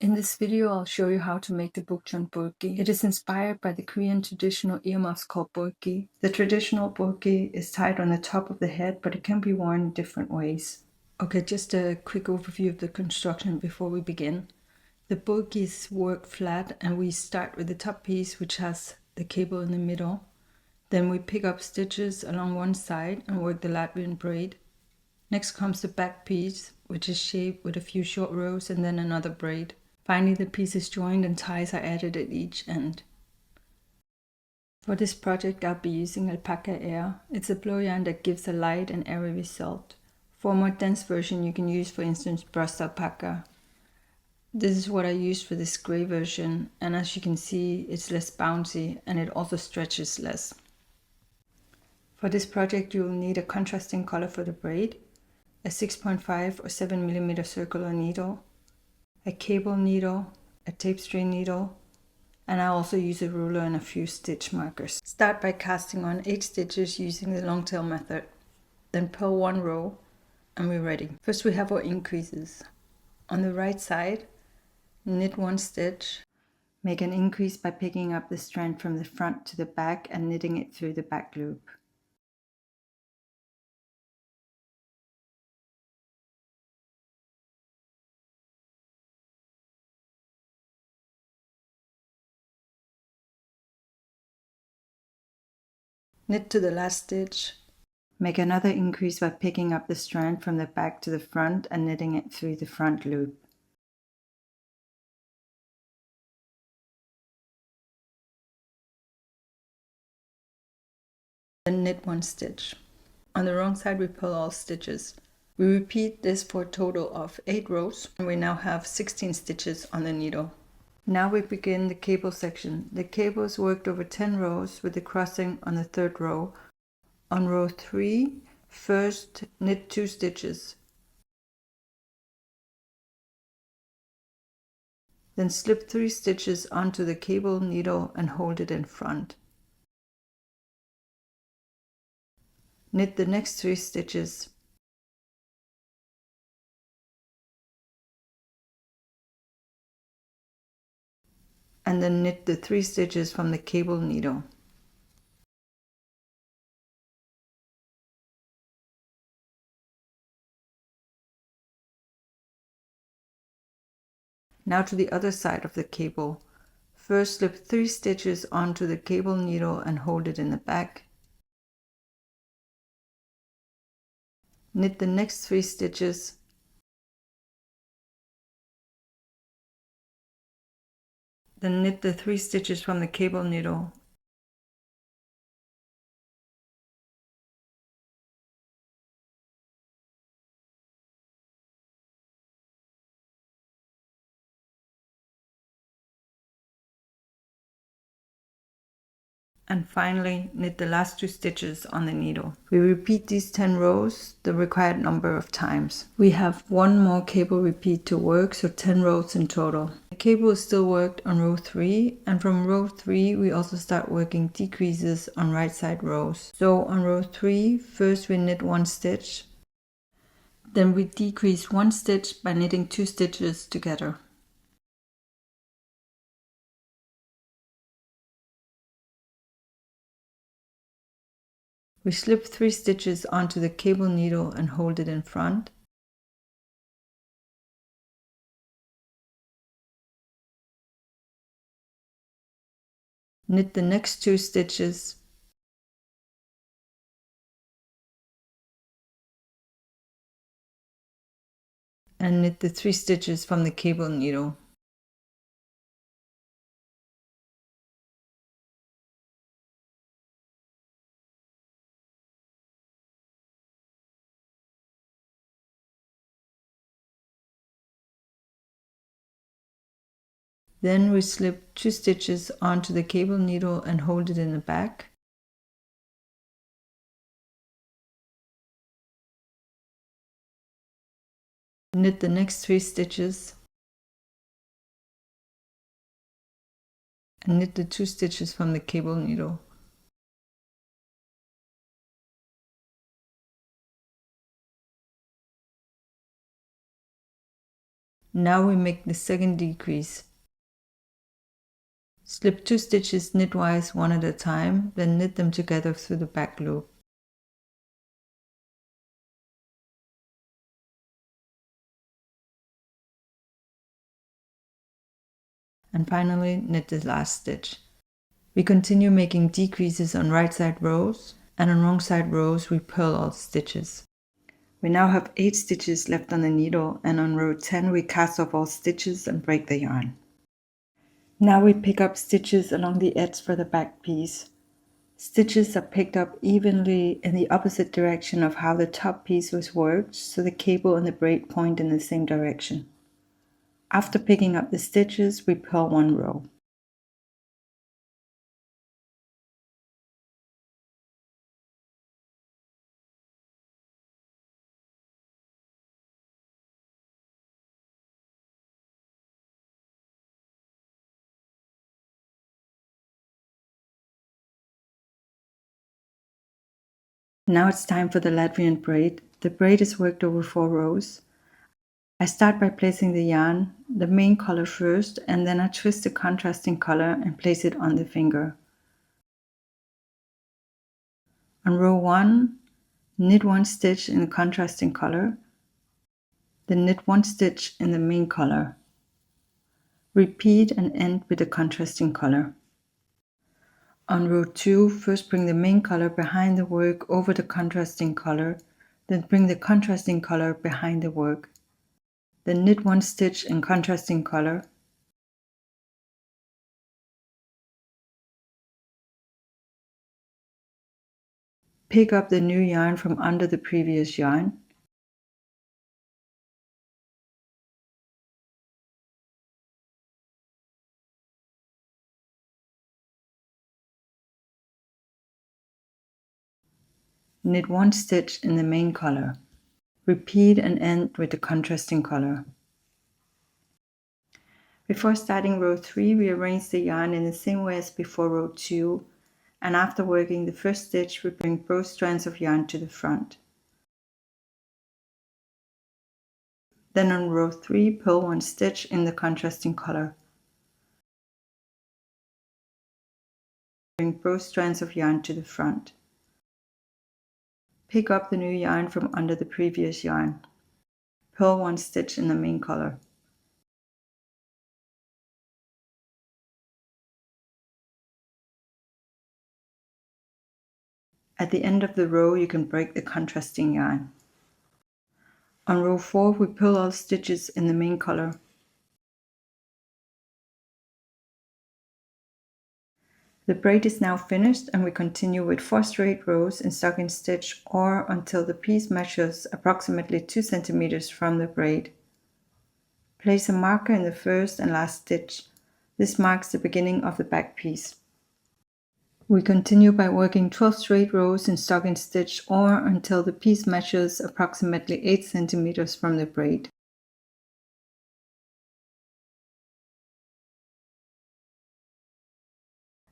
In this video, I'll show you how to make the Bukchon Bolkki. It is inspired by the Korean traditional earmuffs called Bolkki. The traditional Bolkki is tied on the top of the head, but it can be worn in different ways. Okay, just a quick overview of the construction before we begin. The Bolkki is worked flat, and we start with the top piece, which has the cable in the middle. Then we pick up stitches along one side and work the Latvian braid. Next comes the back piece, which is shaped with a few short rows and then another braid. Finally, the piece is joined and ties are added at each end. For this project, I'll be using alpaca air. It's a blow yarn that gives a light and airy result. For a more dense version, you can use, for instance, brushed alpaca. This is what I used for this gray version, and as you can see, it's less bouncy and it also stretches less. For this project, you will need a contrasting color for the braid, a 6.5 or 7mm circular needle, a cable needle, a tapestry needle, and I also use a ruler and a few stitch markers. Start by casting on 8 stitches using the long tail method. Then purl 1 row and we're ready. First we have our increases. On the right side, knit 1 stitch. Make an increase by picking up the strand from the front to the back and knitting it through the back loop. Knit to the last stitch. Make another increase by picking up the strand from the back to the front and knitting it through the front loop. Then knit 1 stitch. On the wrong side we pull all stitches. We repeat this for a total of 8 rows and we now have 16 stitches on the needle. Now we begin the cable section. The cable is worked over 10 rows with the crossing on the 3rd row. On row 3, first knit 2 stitches. Then slip 3 stitches onto the cable needle and hold it in front. Knit the next 3 stitches. And then knit the 3 stitches from the cable needle. Now to the other side of the cable. First slip 3 stitches onto the cable needle and hold it in the back. Knit the next 3 stitches. Then knit the 3 stitches from the cable needle. And finally knit the last 2 stitches on the needle. We repeat these 10 rows the required number of times. We have 1 more cable repeat to work, so 10 rows in total. The cable is still worked on row 3, and from row 3 we also start working decreases on right side rows. So on row 3, first we knit 1 stitch, then we decrease 1 stitch by knitting 2 stitches together. We slip 3 stitches onto the cable needle and hold it in front. Knit the next 2 stitches. And knit the 3 stitches from the cable needle. Then we slip 2 stitches onto the cable needle and hold it in the back. Knit the next 3 stitches. And knit the 2 stitches from the cable needle. Now we make the second decrease. Slip 2 stitches knitwise one at a time, then knit them together through the back loop. And finally knit the last stitch. We continue making decreases on right side rows, and on wrong side rows we purl all stitches. We now have 8 stitches left on the needle, and on row 10 we cast off all stitches and break the yarn. Now we pick up stitches along the edge for the back piece. Stitches are picked up evenly in the opposite direction of how the top piece was worked, so the cable and the braid point in the same direction. After picking up the stitches, we purl one row. Now it's time for the Latvian braid. The braid is worked over 4 rows. I start by placing the yarn, the main color first, and then I twist the contrasting color and place it on the finger. On row 1, knit 1 stitch in the contrasting color, then knit 1 stitch in the main color. Repeat and end with the contrasting color. On row 2, first bring the main color behind the work over the contrasting color, then bring the contrasting color behind the work. Then knit 1 stitch in contrasting color. Pick up the new yarn from under the previous yarn. Knit 1 stitch in the main color. Repeat and end with the contrasting color. Before starting row 3, we arrange the yarn in the same way as before row 2, and after working the first stitch, we bring both strands of yarn to the front. Then on row 3, purl 1 stitch in the contrasting color. Bring both strands of yarn to the front. Pick up the new yarn from under the previous yarn. Purl 1 stitch in the main color. At the end of the row, you can break the contrasting yarn. On row 4, we purl all stitches in the main color. The braid is now finished, and we continue with 4 straight rows in stocking stitch or until the piece measures approximately 2 centimeters from the braid. Place a marker in the first and last stitch. This marks the beginning of the back piece. We continue by working 12 straight rows in stocking stitch or until the piece measures approximately 8 centimeters from the braid.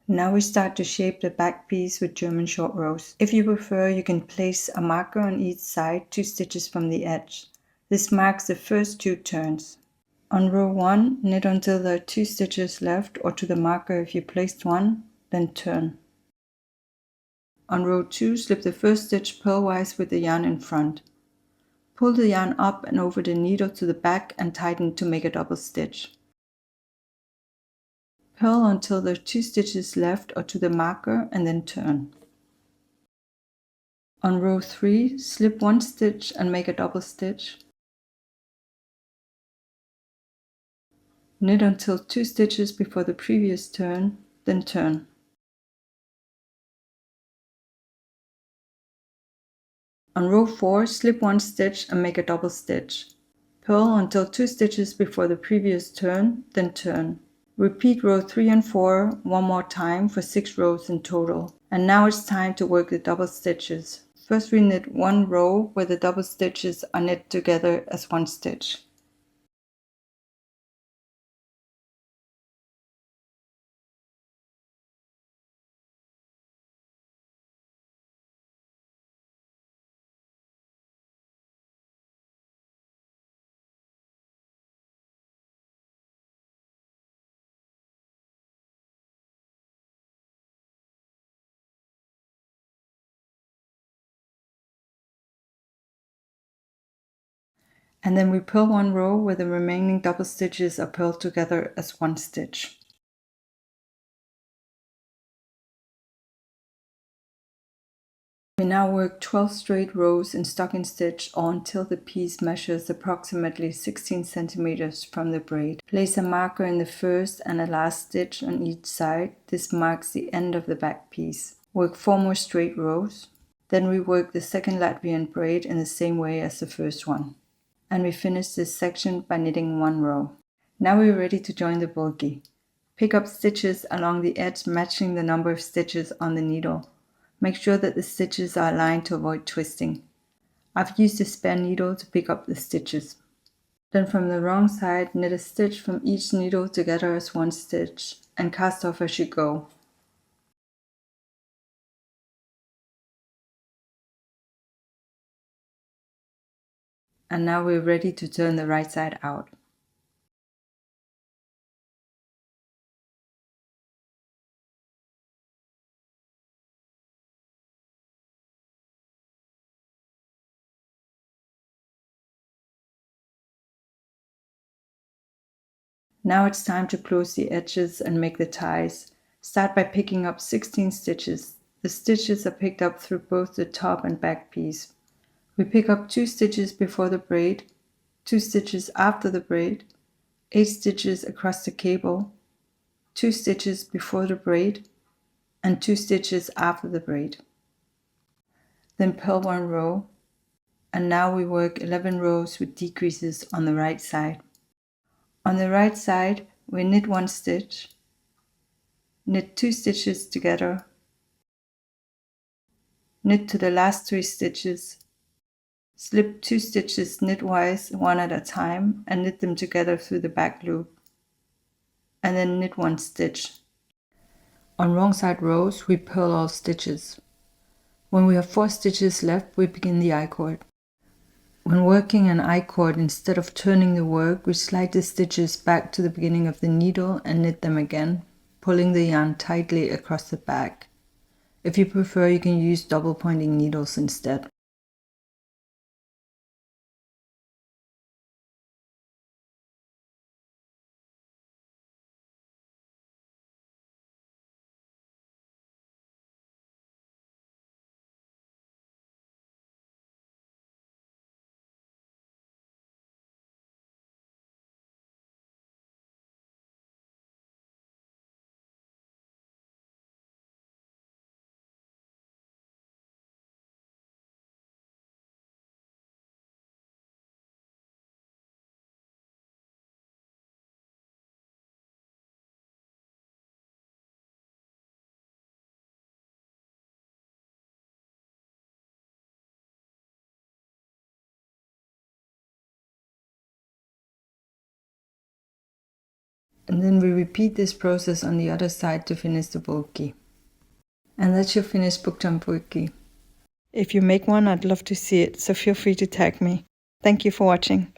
Now we start to shape the back piece with German short rows. If you prefer, you can place a marker on each side 2 stitches from the edge. This marks the first 2 turns. On row 1, knit until there are 2 stitches left or to the marker if you placed one, then turn. On row 2, slip the first stitch purlwise with the yarn in front. Pull the yarn up and over the needle to the back and tighten to make a double stitch. Purl until there are 2 stitches left or to the marker and then turn. On row 3, slip 1 stitch and make a double stitch. Knit until 2 stitches before the previous turn, then turn. On row 4, slip 1 stitch and make a double stitch. Purl until 2 stitches before the previous turn, then turn. Repeat row 3 and 4 one more time for 6 rows in total. And now it's time to work the double stitches. First we knit 1 row where the double stitches are knit together as 1 stitch. And then we purl one row where the remaining double stitches are purled together as one stitch. We now work 12 straight rows in stocking stitch or until the piece measures approximately 16 centimeters from the braid. Place a marker in the first and a last stitch on each side. This marks the end of the back piece. Work 4 more straight rows. Then we work the second Latvian braid in the same way as the first one. And we finish this section by knitting 1 row. Now we're ready to join the bolkki. Pick up stitches along the edge matching the number of stitches on the needle. Make sure that the stitches are aligned to avoid twisting. I've used a spare needle to pick up the stitches. Then from the wrong side, knit a stitch from each needle together as one stitch and cast off as you go. And now we're ready to turn the right side out. Now it's time to close the edges and make the ties. Start by picking up 16 stitches. The stitches are picked up through both the top and back piece. We pick up 2 stitches before the braid, 2 stitches after the braid, 8 stitches across the cable, 2 stitches before the braid, and 2 stitches after the braid. Then purl 1 row, and now we work 11 rows with decreases on the right side. On the right side, we knit 1 stitch, knit 2 stitches together, knit to the last 3 stitches, slip 2 stitches knitwise one at a time and knit them together through the back loop, and then knit 1 stitch. On wrong side rows, we purl all stitches. When we have 4 stitches left, we begin the I-cord. When working an I-cord, instead of turning the work, we slide the stitches back to the beginning of the needle and knit them again, pulling the yarn tightly across the back. If you prefer, you can use double pointing needles instead. And then we repeat this process on the other side to finish the bolkki. And that's your finished Bukchon Bolkki. If you make one, I'd love to see it, so feel free to tag me. Thank you for watching.